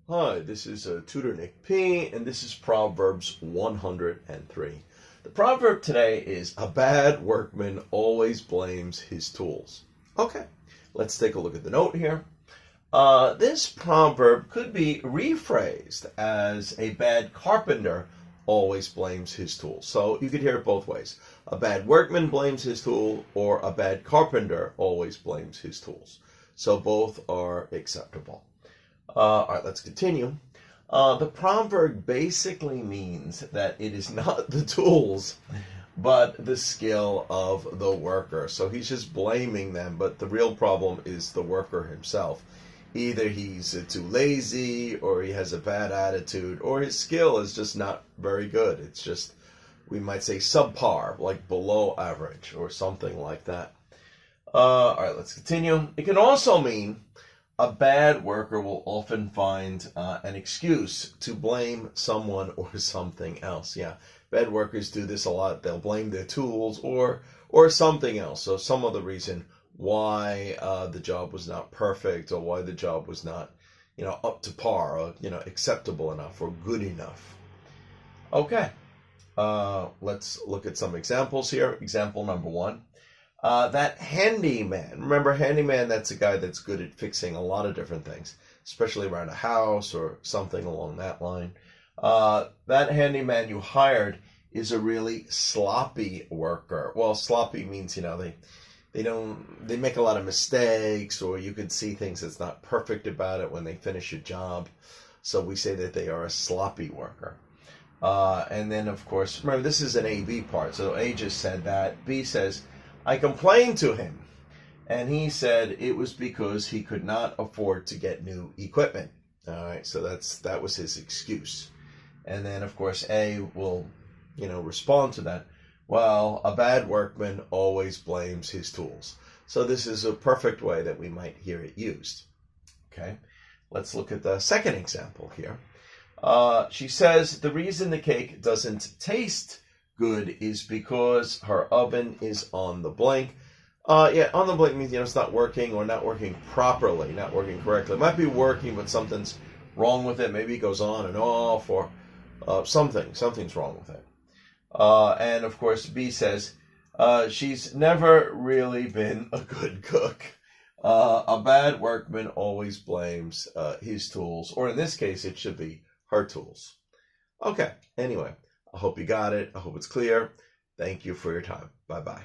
Hi, this is Tutor Nick P, and this is Proverbs 103. The proverb today is, a bad workman always blames his tools. Okay, let's take a look at the note here. This proverb could be rephrased as, a bad carpenter always blames his tools. So you could hear it both ways. A bad workman blames his tool, or a bad carpenter always blames his tools. So both are acceptable. All right, let's continue. The proverb basically means that it is not the tools, but the skill of the worker. So he's just blaming them, but the real problem is the worker himself. Either he's too lazy, or he has a bad attitude, or his skill is just not very good. It's just, we might say, subpar, like below average, or something like that. All right, let's continue. It can also mean a bad worker will often find an excuse to blame someone or something else. Yeah, bad workers do this a lot. They'll blame their tools or something else. So some other reason why the job was not perfect, or why the job was not, up to par, or acceptable enough or good enough. Okay, let's look at some examples here. Example number 1. That handyman, remember handyman, that's a guy that's good at fixing a lot of different things, especially around a house or something along that line. That handyman you hired is a really sloppy worker. Well, sloppy means, they make a lot of mistakes, or you could see things that's not perfect about it when they finish a job. So we say that they are a sloppy worker. And then, of course, remember, this is an A-B part. So A just said that. B says, I complained to him, and he said it was because he could not afford to get new equipment. All right, so that was his excuse. And then, of course, A will, respond to that. Well, a bad workman always blames his tools. So this is a perfect way that we might hear it used. Okay, let's look at the second example here. She says the reason the cake doesn't taste good is because her oven is on the blink. On the blink means, it's not working, or not working properly, not working correctly. It might be working, but something's wrong with it. Maybe it goes on and off, or something's wrong with it. And of course, B says, she's never really been a good cook. A bad workman always blames his tools, or in this case, it should be her tools. Okay, anyway, I hope you got it. I hope it's clear. Thank you for your time. Bye-bye.